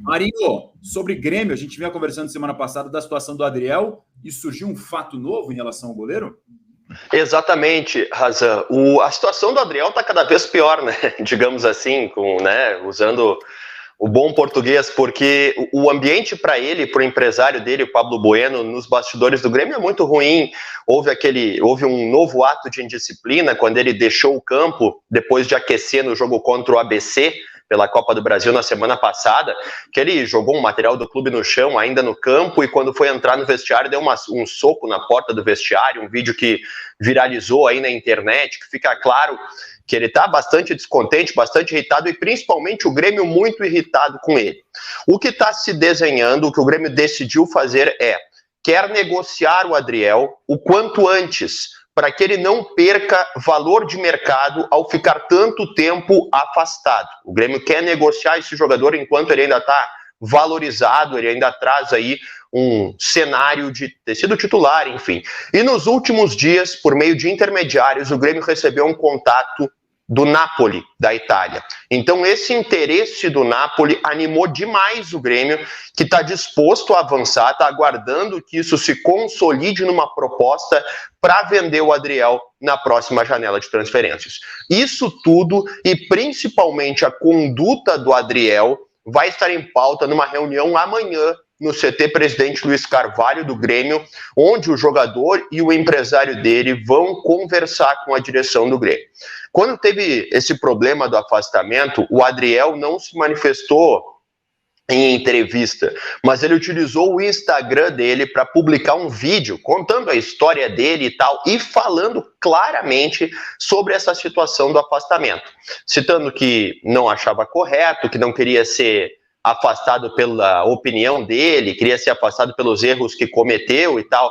Marinho, sobre Grêmio, a gente vinha conversando semana passada da situação do Adriel e surgiu um fato novo em relação ao goleiro? Exatamente, Razan. A situação do Adriel está cada vez pior, né? Digamos assim, usando o bom português, porque o ambiente para ele, para o empresário dele, o Pablo Bueno, nos bastidores do Grêmio é muito ruim. Houve um novo ato de indisciplina quando ele deixou o campo depois de aquecer no jogo contra o ABC pela Copa do Brasil na semana passada, que ele jogou um material do clube no chão, ainda no campo, e quando foi entrar no vestiário, deu um soco na porta do vestiário, um vídeo que viralizou aí na internet, que fica claro que ele está bastante descontente, bastante irritado, e principalmente o Grêmio muito irritado com ele. O que está se desenhando, o que o Grêmio decidiu fazer quer negociar o Adriel o quanto antes, para que ele não perca valor de mercado ao ficar tanto tempo afastado. O Grêmio quer negociar esse jogador enquanto ele ainda está valorizado, ele ainda traz aí um cenário de ter sido titular, enfim. E nos últimos dias, por meio de intermediários, o Grêmio recebeu um contato do Napoli, da Itália. Então, esse interesse do Napoli animou demais o Grêmio, que está disposto a avançar, está aguardando que isso se consolide numa proposta para vender o Adriel na próxima janela de transferências. Isso tudo, e principalmente a conduta do Adriel, vai estar em pauta numa reunião amanhã no CT Presidente Luiz Carvalho do Grêmio, onde o jogador e o empresário dele vão conversar com a direção do Grêmio. Quando teve esse problema do afastamento, o Adriel não se manifestou em entrevista, mas ele utilizou o Instagram dele para publicar um vídeo contando a história dele e tal, e falando claramente sobre essa situação do afastamento, citando que não achava correto, que não queria ser afastado pela opinião dele, queria ser afastado pelos erros que cometeu e tal.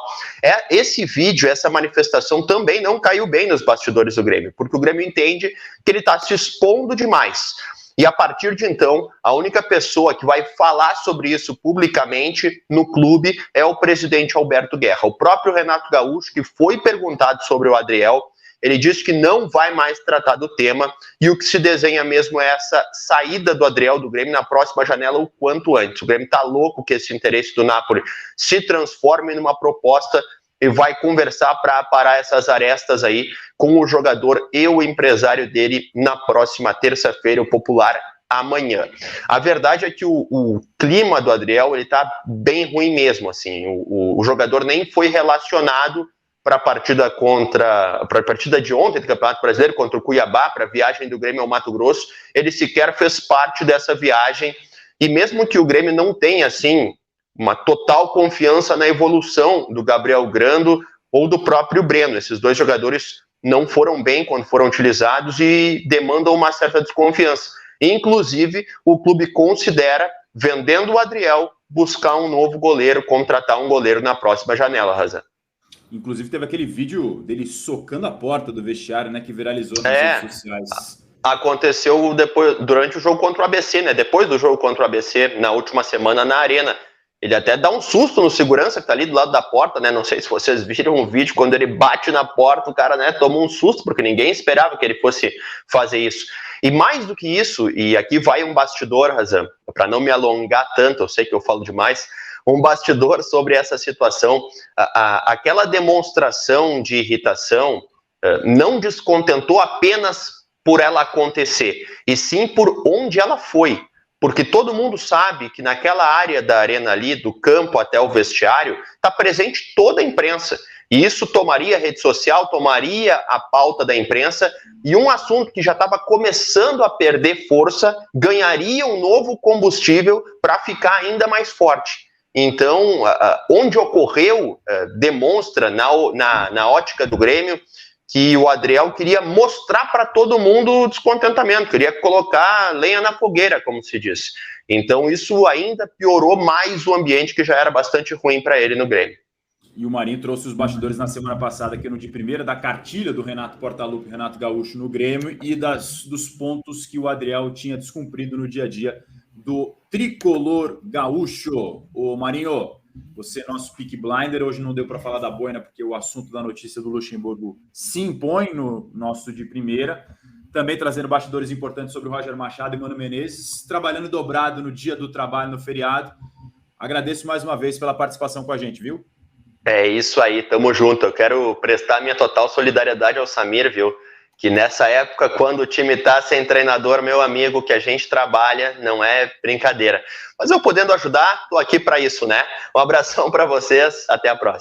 Esse vídeo, essa manifestação também não caiu bem nos bastidores do Grêmio, porque o Grêmio entende que ele está se expondo demais. E a partir de então, a única pessoa que vai falar sobre isso publicamente no clube é o presidente Alberto Guerra. O próprio Renato Gaúcho, que foi perguntado sobre o Adriel, ele disse que não vai mais tratar do tema, e o que se desenha mesmo é essa saída do Adriel do Grêmio na próxima janela o quanto antes. O Grêmio está louco que esse interesse do Napoli se transforme numa proposta e vai conversar para parar essas arestas aí com o jogador e o empresário dele na próxima terça-feira, o Popular amanhã. A verdade é que o clima do Adriel ele está bem ruim mesmo, assim. O jogador nem foi relacionado para a partida de ontem do Campeonato Brasileiro contra o Cuiabá, para a viagem do Grêmio ao Mato Grosso. Ele sequer fez parte dessa viagem, e mesmo que o Grêmio não tenha assim uma total confiança na evolução do Gabriel Grando ou do próprio Breno, esses dois jogadores não foram bem quando foram utilizados e demandam uma certa desconfiança. Inclusive, o clube considera, vendendo o Adriel, buscar um novo goleiro, contratar um goleiro na próxima janela, Razan. Inclusive, teve aquele vídeo dele socando a porta do vestiário, né, que viralizou nas redes sociais. Aconteceu durante o jogo contra o ABC, né? Depois do jogo contra o ABC, na última semana, na Arena. Ele até dá um susto no segurança que tá ali do lado da porta, né? Não sei se vocês viram o vídeo, quando ele bate na porta, o cara, né, toma um susto, porque ninguém esperava que ele fosse fazer isso. E mais do que isso, e aqui vai um bastidor, Razan, para não me alongar tanto, eu sei que eu falo demais, um bastidor sobre essa situação. Aquela demonstração de irritação não descontentou apenas por ela acontecer, e sim por onde ela foi. Porque todo mundo sabe que naquela área da arena ali, do campo até o vestiário, está presente toda a imprensa. E isso tomaria a rede social, tomaria a pauta da imprensa, e um assunto que já estava começando a perder força, ganharia um novo combustível para ficar ainda mais forte. Então, onde ocorreu, demonstra na ótica do Grêmio, que o Adriel queria mostrar para todo mundo o descontentamento, queria colocar lenha na fogueira, como se diz. Então isso ainda piorou mais o ambiente que já era bastante ruim para ele no Grêmio. E o Marinho trouxe os bastidores na semana passada, aqui no de primeira, da cartilha do Renato Portaluppi e Renato Gaúcho no Grêmio, e dos pontos que o Adriel tinha descumprido no dia a dia do tricolor gaúcho. Ô Marinho, você é nosso Peaky Blinder, hoje não deu para falar da boina, porque o assunto da notícia do Luxemburgo se impõe no nosso de primeira, também trazendo bastidores importantes sobre o Roger Machado e Mano Menezes, trabalhando dobrado no dia do trabalho, no feriado. Agradeço mais uma vez pela participação com a gente, viu? É isso aí, tamo junto. Eu quero prestar minha total solidariedade ao Samir, viu? Que nessa época, quando o time tá sem treinador, meu amigo, que a gente trabalha, não é brincadeira. Mas eu podendo ajudar, tô aqui para isso, né? Um abração para vocês, até a próxima.